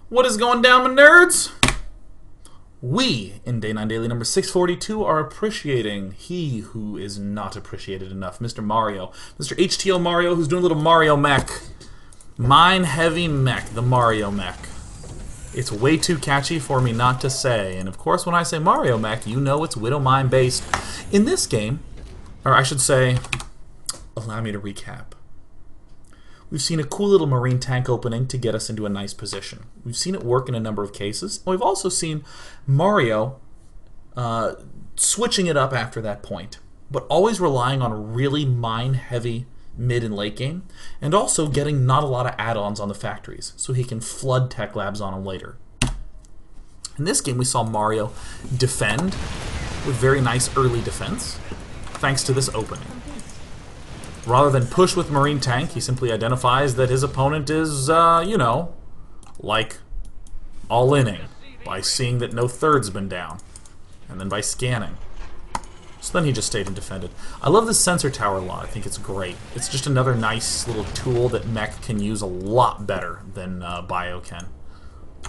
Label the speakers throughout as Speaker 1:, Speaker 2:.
Speaker 1: What is going down, my nerds? We, in Day 9 Daily number 642, are appreciating he who is not appreciated enough, Mr. Mario. Mr. HTOMario, who's doing a little Mario mech. Mine Heavy Mech, the Mario mech. It's way too catchy for me not to say, and of course when I say Mario mech, you know it's Widow Mine based. In this game, or I should say, allow me to recap. We've seen a cool little marine tank opening to get us into a nice position. We've seen it work in a number of cases. We've also seen Mario switching it up after that point, but always relying on a really mine-heavy mid and late game, and also getting not a lot of add-ons on the factories, so he can flood tech labs on them later. In this game, we saw Mario defend with very nice early defense, thanks to this opening. Rather than push with Marine Tank, he simply identifies that his opponent is, you know, like, all-inning by seeing that no third's been down, and then by scanning. So then he just stayed and defended. I love this sensor tower a lot. I think it's great. It's just another nice little tool that mech can use a lot better than Bio can.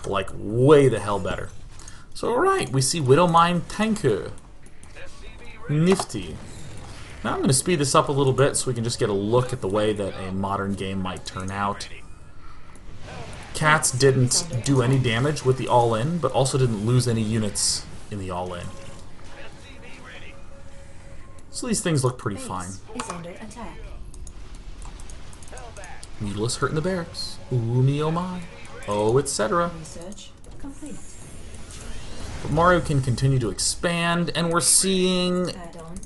Speaker 1: Like, way the hell better. So, alright, we see Widow Mine Tanker. Nifty. Now I'm going to speed this up a little bit so we can just get a look at the way that a modern game might turn out. Cats didn't do any damage with the all-in, but also didn't lose any units in the all-in. So these things look pretty fine. Mutalisk hurting the barracks. Ooh me oh my. Oh, etc. But Mario can continue to expand, and we're seeing,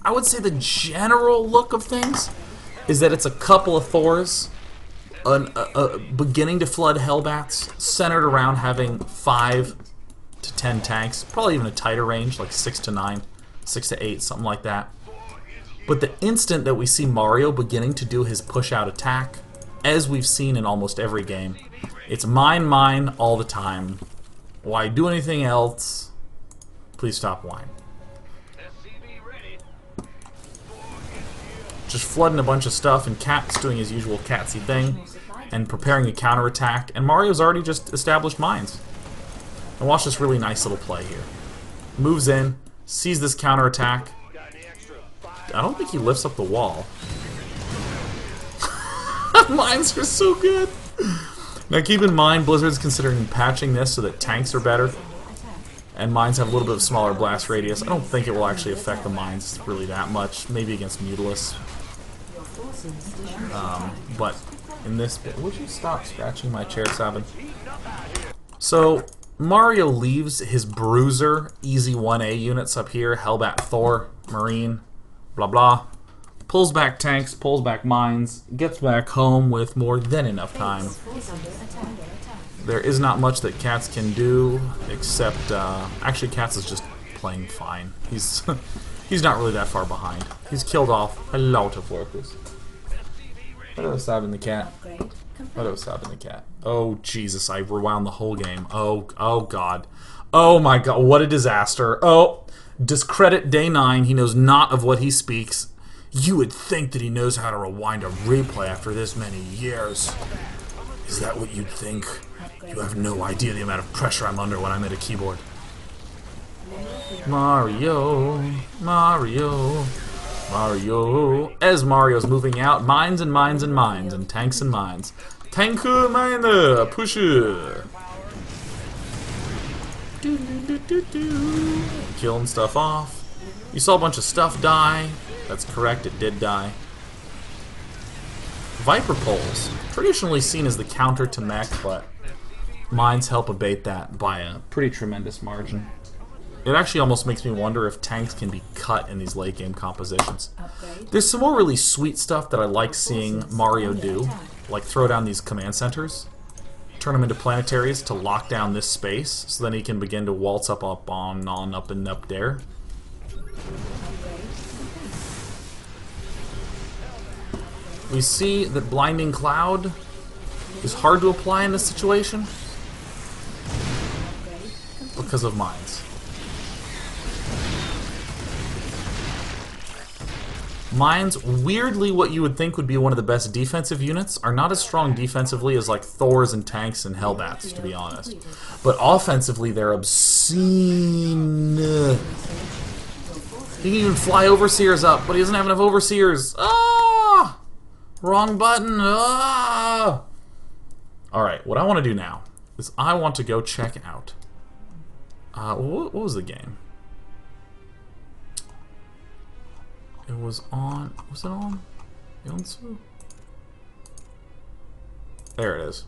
Speaker 1: I would say the general look of things is that it's a couple of Thors beginning to flood Hellbats, centered around having 5 to 10 tanks, probably even a tighter range, like 6 to 9, 6 to 8, something like that. But the instant that we see Mario beginning to do his push-out attack, as we've seen in almost every game, it's mine, mine all the time. Why do anything else? Please stop whining. Just flooding a bunch of stuff, and Cat's doing his usual catsy thing, and preparing a counterattack, and Mario's already just established mines. And watch this really nice little play here. Moves in, sees this counterattack. I don't think he lifts up the wall. Mines are so good! Now keep in mind, Blizzard's considering patching this so that tanks are better, and mines have a little bit of smaller blast radius. I don't think it will actually affect the mines really that much, maybe against Mutalisk. But in this bit, would you stop scratching my chair, Sabin? So Mario leaves his Bruiser easy 1A units up here, Hellbat Thor, Marine, blah blah, pulls back tanks, pulls back mines, gets back home with more than enough time. There is not much that Cats can do, except, actually Cats is just playing fine. He's he's not really that far behind. He's killed off a lot of workers. Hello, Sabin the cat. Hello, Sabin the cat. Oh, Jesus, I rewound the whole game. Oh God. Oh my God, what a disaster. Oh, discredit Day 9, he knows not of what he speaks. You would think that he knows how to rewind a replay after this many years. Is that what you'd think? You have no idea the amount of pressure I'm under when I'm at a keyboard. Mario, Mario, Mario. As Mario's moving out, mines and mines and mines, and tanks and mines. Tanku miner, pusher. Killing stuff off. You saw a bunch of stuff die. That's correct, it did die. Viper poles, traditionally seen as the counter to mech, but mines help abate that by a pretty tremendous margin. It actually almost makes me wonder if tanks can be cut in these late game compositions. There's some more really sweet stuff that I like seeing Mario do, like throw down these command centers, turn them into planetaries to lock down this space, so then he can begin to waltz up up there. We see that Blinding Cloud is hard to apply in this situation because of mines. Mines, weirdly what you would think would be one of the best defensive units, are not as strong defensively as like Thors and tanks and Hellbats, to be honest. But offensively, they're obscene. He can even fly Overseers up, but he doesn't have enough Overseers. Ah! Wrong button. Ah! Alright, what I want to do now is I want to go check out. What was the game? It was on. Was it on? Yonsu? There it is.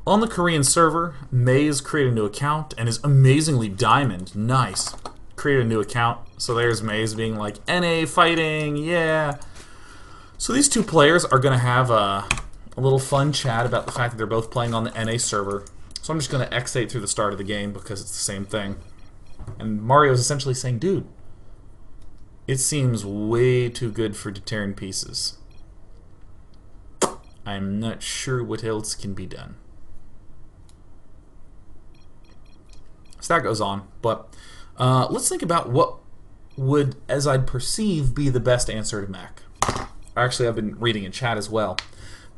Speaker 1: On the Korean server, Maze created a new account and is amazingly diamond. Nice. Created a new account. So there's Maze being like, NA fighting, yeah. So these two players are going to have a little fun chat about the fact that they're both playing on the NA server. So I'm just going to X8 through the start of the game because it's the same thing. And Mario is essentially saying, dude, it seems way too good for deterrent pieces. I'm not sure what else can be done. So that goes on, but let's think about what would, as I'd perceive, be the best answer to mech. Actually, I've been reading in chat as well.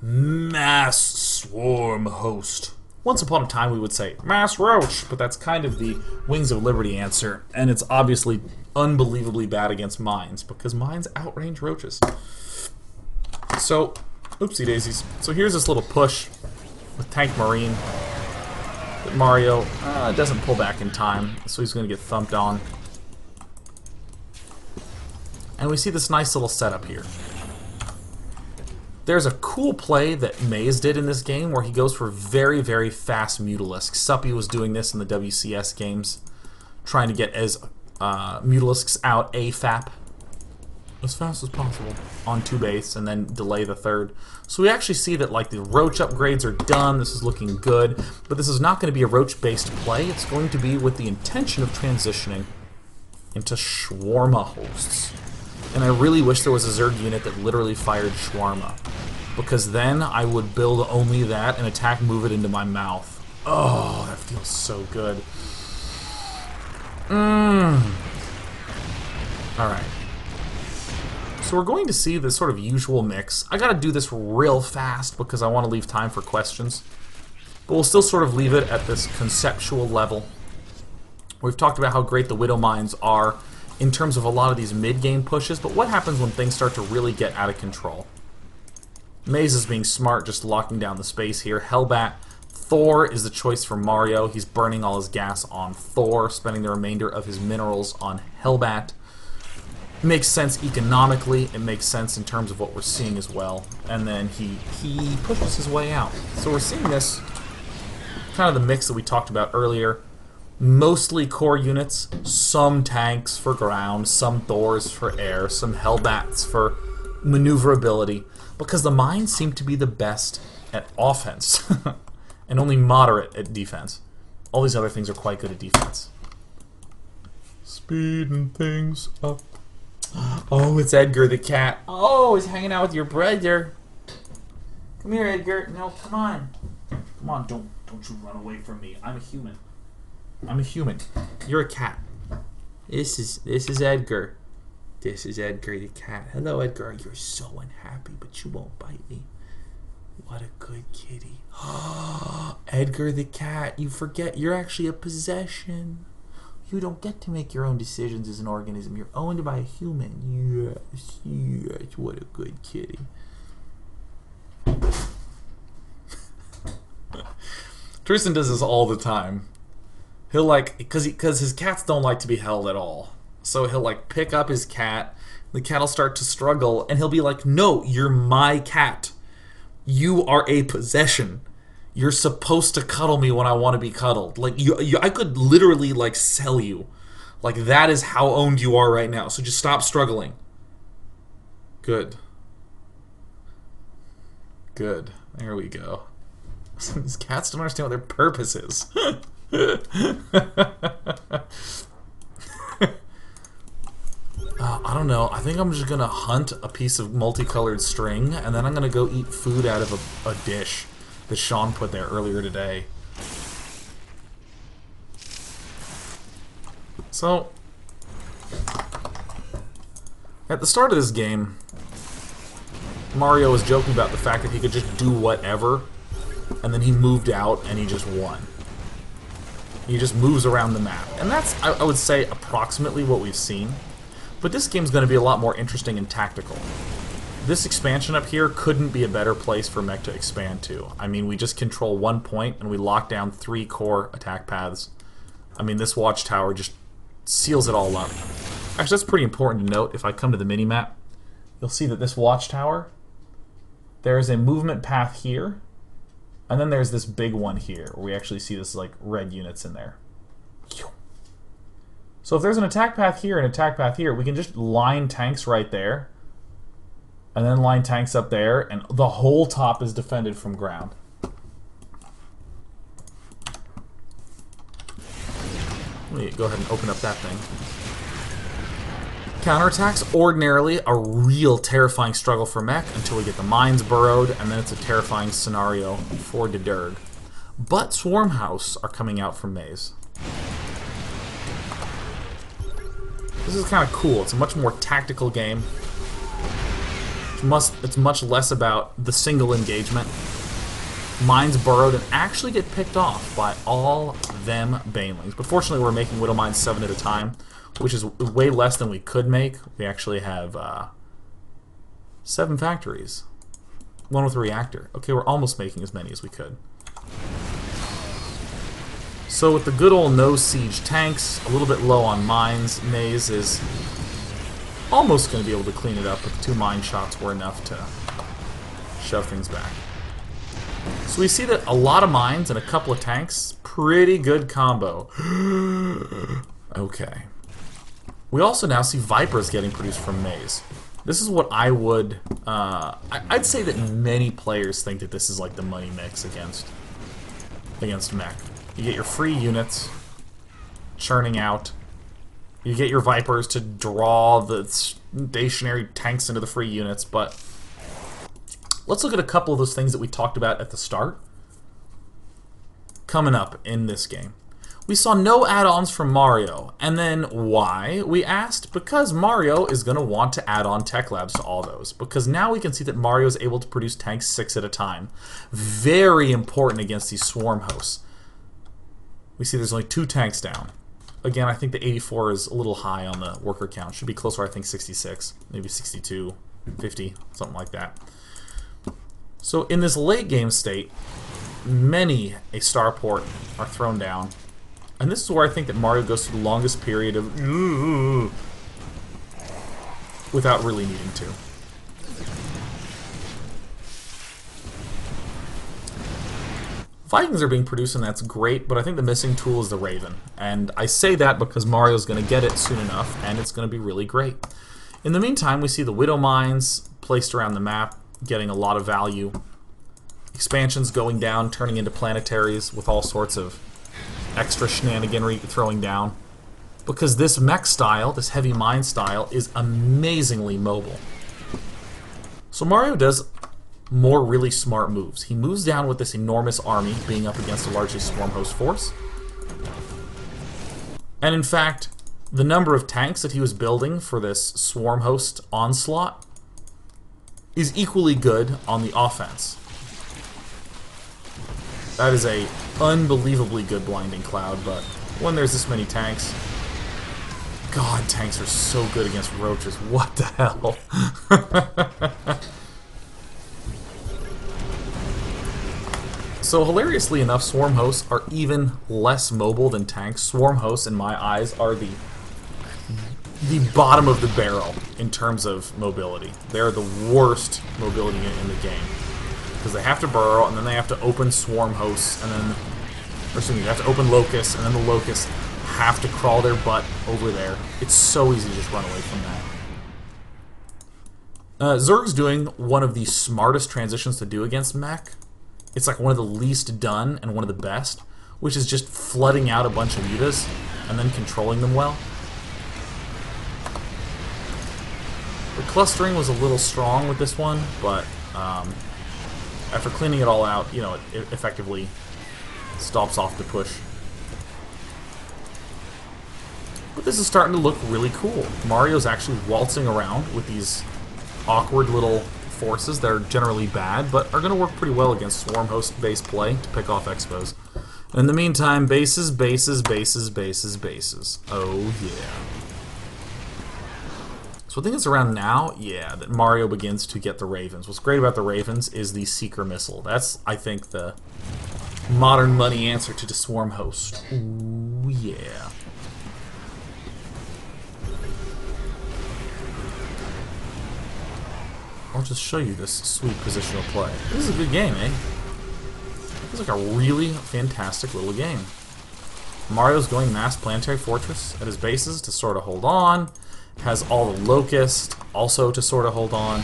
Speaker 1: Mass swarm host. Once upon a time we would say mass roach, but that's kind of the Wings of Liberty answer, and it's obviously unbelievably bad against mines, because mines outrange roaches. So, oopsie daisies. So here's this little push with Tank Marine that Mario doesn't pull back in time, so he's going to get thumped on. And we see this nice little setup here. There's a cool play that Maze did in this game where he goes for very, very fast Mutalisks. Suppy was doing this in the WCS games, trying to get as Mutalisks out AFAP as fast as possible on 2 base and then delay the 3rd. So we actually see that like the roach upgrades are done. This is looking good, but this is not going to be a roach-based play. It's going to be with the intention of transitioning into shawarma hosts. And I really wish there was a Zerg unit that literally fired shawarma, because then I would build only that and attack move it into my mouth. Oh, that feels so good. Alright. So we're going to see this sort of usual mix. I gotta do this real fast because I want to leave time for questions. But we'll still sort of leave it at this conceptual level. We've talked about how great the Widow Mines are in terms of a lot of these mid-game pushes, but what happens when things start to really get out of control? Maze is being smart, just locking down the space here. Hellbat. Thor is the choice for Mario. He's burning all his gas on Thor, spending the remainder of his minerals on Hellbat. It makes sense economically, it makes sense in terms of what we're seeing as well. And then he pushes his way out. So we're seeing this, kind of the mix that we talked about earlier. Mostly core units, some tanks for ground, some Thors for air, some Hellbats for maneuverability, because the mines seem to be the best at offense and only moderate at defense. All these other things are quite good at defense. Speeding things up. Oh, it's Edgar the cat. Oh, he's hanging out with your brother. Come here, Edgar. No, come on. Come on, don't you run away from me. I'm a human. I'm a human. You're a cat. This is Edgar. This is Edgar the cat. Hello, Edgar. You're so unhappy, but you won't bite me. What a good kitty. Edgar the cat. You forget you're actually a possession. You don't get to make your own decisions as an organism. You're owned by a human. Yes, yes. What a good kitty. Tristan does this all the time. He'll like, because his cats don't like to be held at all. So he'll like pick up his cat, the cat will start to struggle, and he'll be like, no, you're my cat. You are a possession. You're supposed to cuddle me when I want to be cuddled. Like, I could literally like sell you. Like, that is how owned you are right now. So just stop struggling. Good. Good. There we go. These cats don't understand what their purpose is. I don't know. I think I'm just gonna hunt a piece of multicolored string, and then I'm gonna go eat food out of a dish that Sean put there earlier today. So At the start of this game, Mario was joking about the fact that he could just do whatever, and then he moved out and he just won. He just moves around the map. And that's, I would say, approximately what we've seen. But this game's going to be a lot more interesting and tactical. This expansion up here couldn't be a better place for mech to expand to. I mean, we just control 1 point and we lock down 3 core attack paths. I mean, this watchtower just seals it all up. Actually, that's pretty important to note. If I come to the mini-map, you'll see that this watchtower, there's a movement path here, and then there's this big one here, where we actually see this like red units in there. So if there's an attack path here and an attack path here, we can just line tanks right there, and then line tanks up there, and the whole top is defended from ground. Let me go ahead and open up that thing. Counterattacks, ordinarily a real terrifying struggle for mech until we get the mines burrowed, and then it's a terrifying scenario for the Zerg. But Swarm House are coming out from Maze. This is kind of cool. It's a much more tactical game. It's much less about the single engagement. Mines burrowed and actually get picked off by all them banelings. But fortunately we're making Widow Mines 7 at a time, which is way less than we could make. We actually have 7 factories. 1 with a reactor. Okay, we're almost making as many as we could. So with the good old no siege tanks, a little bit low on mines, Maze is almost going to be able to clean it up, but the 2 mine shots were enough to shove things back. So we see that a lot of mines and a couple of tanks, pretty good combo. Okay. We also now see Vipers getting produced from Maze. This is what I would... I'd say that many players think that this is like the money mix against mech. You get your free units churning out. You get your Vipers to draw the stationary tanks into the free units, but let's look at a couple of those things that we talked about at the start coming up in this game. We saw no add-ons from Mario, and then why? We asked because Mario is going to want to add on tech labs to all those, because now we can see that Mario is able to produce tanks 6 at a time. Very important against these swarm hosts. We see there's only 2 tanks down. Again, I think the 84 is a little high on the worker count. Should be closer, I think, 66, maybe 62, 50, something like that. So in this late game state, many a starport are thrown down. And this is where I think that Mario goes through the longest period of without really needing to. Vikings are being produced, and that's great, but I think the missing tool is the Raven. And I say that because Mario's going to get it soon enough, and it's going to be really great. In the meantime, we see the Widow Mines placed around the map, getting a lot of value. Expansions going down, turning into planetaries with all sorts of extra shenaniganry throwing down. Because this mech style, this heavy mine style, is amazingly mobile. So Mario does more really smart moves. He moves down with this enormous army being up against a largely swarm host force. And in fact, the number of tanks that he was building for this swarm host onslaught is equally good on the offense. That is a unbelievably good blinding cloud, but when there's this many tanks, God, tanks are so good against roaches. What the hell? So hilariously enough, swarm hosts are even less mobile than tanks. Swarm hosts, in my eyes, are the bottom of the barrel in terms of mobility. They're the worst mobility in the game. Because they have to burrow, and then they have to open swarm hosts, and then... Or excuse me, they have to open locusts, and then the locusts have to crawl their butt over there. It's so easy to just run away from that. Zerg's doing one of the smartest transitions to do against mech. It's like one of the least done and one of the best, which is just flooding out a bunch of mutas and then controlling them well. The clustering was a little strong with this one, but after cleaning it all out, you know, it effectively stops off the push. But this is starting to look really cool. Mario's actually waltzing around with these awkward little forces that are generally bad, but are going to work pretty well against swarm host base play to pick off expos. And in the meantime, bases, bases, bases, bases, bases. Oh yeah. So I think it's around now, yeah, that Mario begins to get the Ravens. What's great about the Ravens is the Seeker Missile. That's, I think, the modern money answer to the swarm host. Ooh yeah. I'll just show you this sweet positional play. This is a good game, eh? It's like a really fantastic little game. Mario's going mass planetary fortress at his bases to sort of hold on. Has all the locust also to sort of hold on.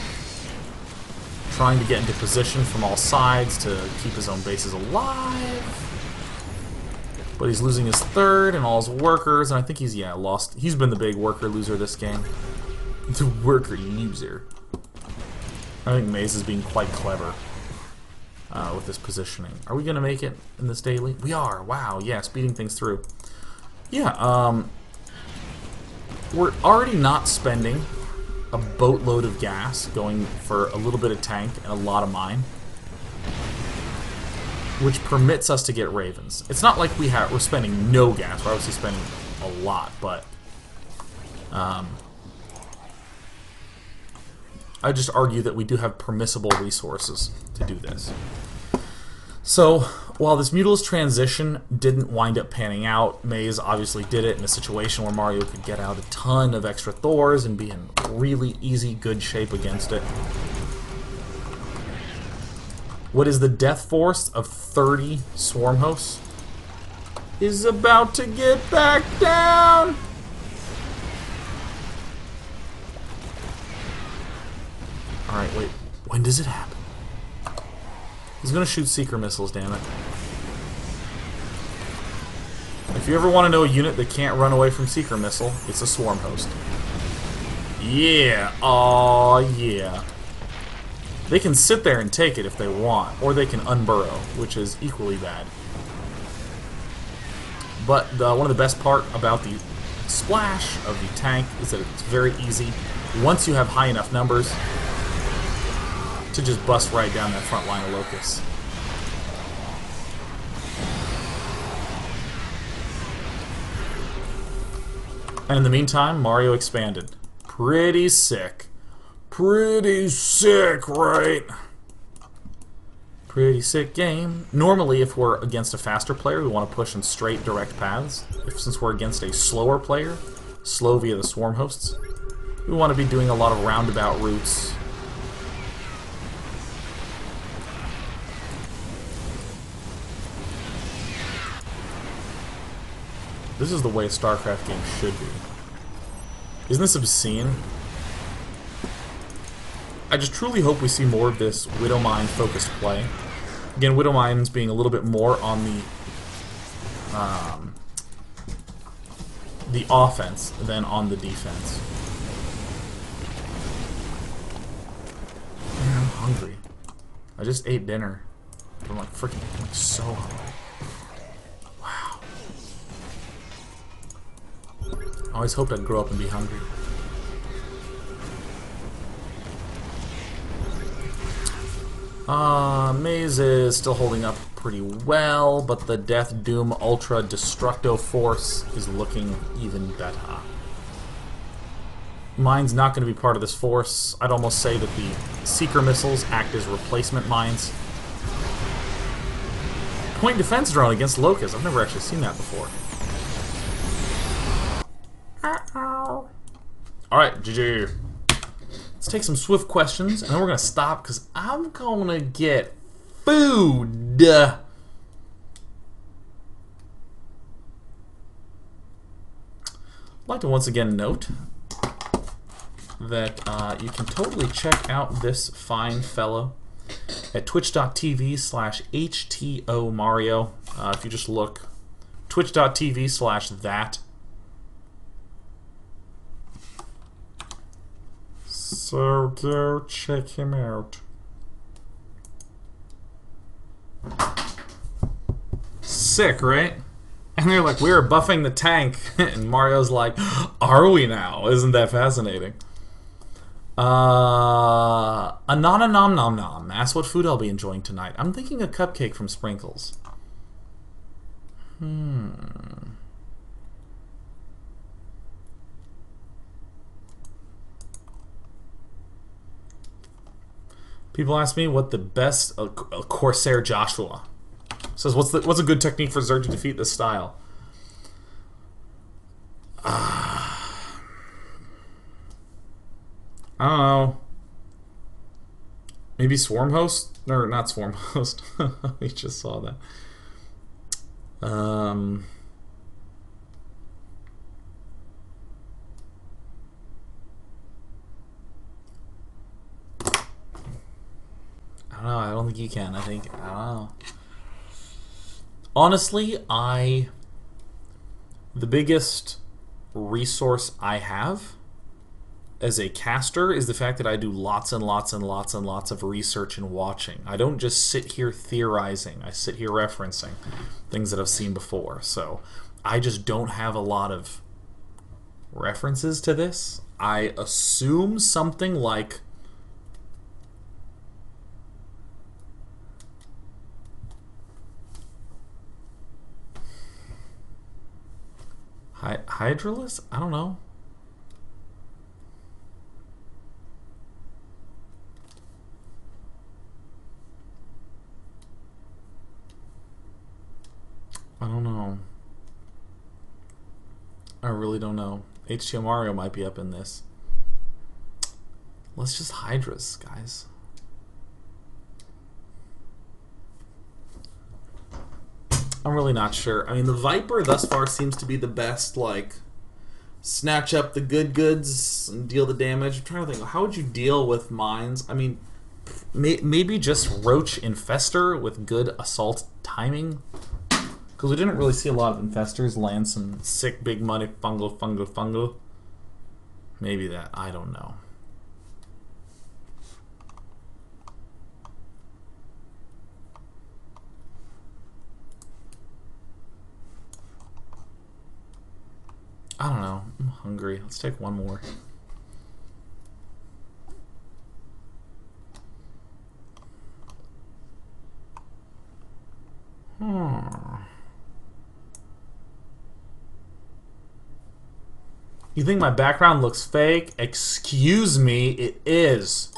Speaker 1: Trying to get into position from all sides to keep his own bases alive. But he's losing his third and all his workers, and I think he's, yeah, lost. He's been the big worker loser this game. The worker loser. I think Maze is being quite clever with this positioning. Are we going to make it in this daily? We are. Wow, yeah, speeding things through. Yeah, we're already not spending a boatload of gas going for a little bit of tank and a lot of mine, which permits us to get Ravens. It's not like we're spending no gas. We're obviously spending a lot, but I just argue that we do have permissible resources to do this. So, while this Mutalist transition didn't wind up panning out, Maze obviously did it in a situation where Mario could get out a ton of extra Thors and be in really easy, good shape against it. What is the death force of 30 swarm hosts is about to get back down! Alright, wait. When does it happen? He's gonna shoot Seeker Missiles, damn it. If you ever want to know a unit that can't run away from Seeker Missile, it's a Swarm Host. Yeah! Aw, yeah. They can sit there and take it if they want, or they can unburrow, which is equally bad. But one of the best part about the splash of the tank is that it's very easy, once you have high enough numbers, to just bust right down that front line of locusts. And in the meantime, Mario expanded. Pretty sick. Pretty sick, right? Pretty sick game. Normally, if we're against a faster player, we want to push in straight, direct paths. Since we're against a slower player, slow via the swarm hosts, we want to be doing a lot of roundabout routes. This is the way a StarCraft game should be. Isn't this obscene? I just truly hope we see more of this Widowmine focused play. Again, Widowmine's being a little bit more on the offense than on the defense. Man, I'm hungry. I just ate dinner. I'm like freaking so hungry. I always hoped I'd grow up and be hungry. Maze is still holding up pretty well, but the Death Doom Ultra Destructo Force is looking even better. Mine's not going to be part of this force. I'd almost say that the Seeker Missiles act as replacement mines. Point defense drone against Locust. I've never actually seen that before. Alright, GG. Let's take some swift questions, and then we're going to stop, because I'm going to get food. I'd like to once again note that you can totally check out this fine fellow at twitch.tv/HTOMario. If you just look, twitch.tv/that. So go check him out. Sick, right? And they're like, we're buffing the tank. And Mario's like, are we now? Isn't that fascinating? Anana nom nom nom. Ask what food I'll be enjoying tonight. I'm thinking a cupcake from Sprinkles. People ask me what the best Corsair Joshua says. What's a good technique for Zerg to defeat this style? I don't know. Maybe Swarm Host? Or not Swarm Host. We just saw that. I don't know. I don't think you can. I don't know. Honestly, the biggest resource I have as a caster is the fact that I do lots and lots and lots and lots of research and watching. I don't just sit here theorizing. I sit here referencing things that I've seen before. So I just don't have a lot of references to this. I assume something like Hydralis? I don't know. I don't know. I really don't know. HTOMario might be up in this. Let's just Hydras, guys. I'm really not sure. I mean, the Viper thus far seems to be the best, like, snatch up the good goods and deal the damage. I'm trying to think, how would you deal with mines? I mean, maybe just Roach Infester with good assault timing? Because we didn't really see a lot of Infestors land some sick big money fungal. Maybe that. I don't know. I don't know. I'm hungry. Let's take one more. You think my background looks fake? Excuse me, it is.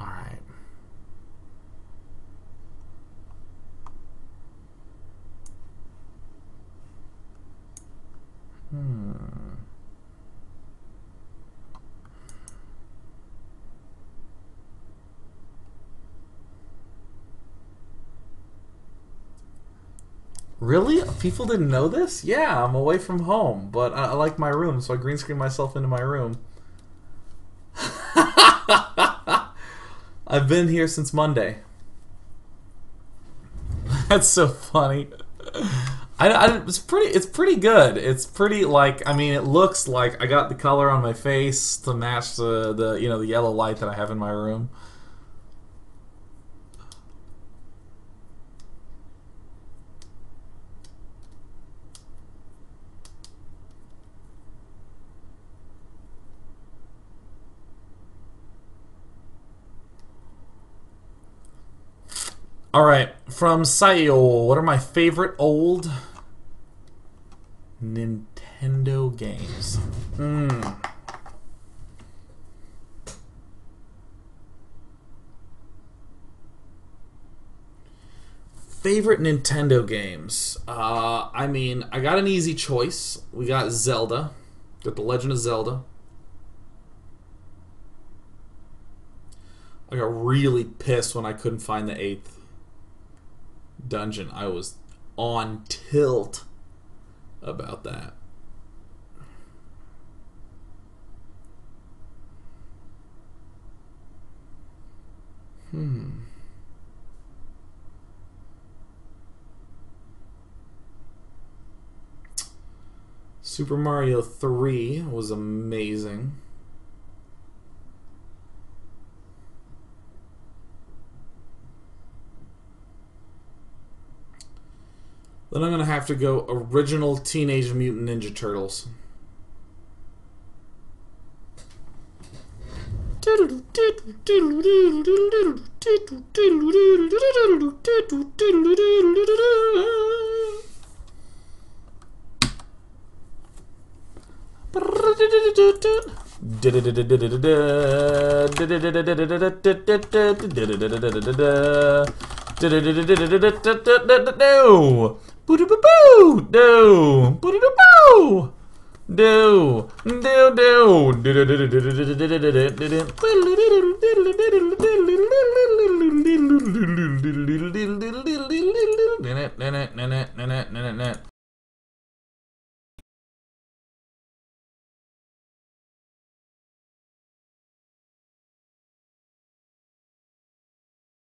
Speaker 1: Alright. Really? People didn't know this? Yeah, I'm away from home, but I like my room, so I green screen myself into my room. I've been here since Monday. That's so funny. It's pretty good. It's pretty, like, I mean, it looks like I got the color on my face to match the the yellow light that I have in my room. Alright, from Sayo, what are my favorite old Nintendo games? Favorite Nintendo games? I mean, I got an easy choice. We got Zelda. Got The Legend of Zelda. I got really pissed when I couldn't find the 8th dungeon. I was on tilt about that. Super Mario 3 was amazing. Then I'm going to have to go original Teenage Mutant Ninja Turtles.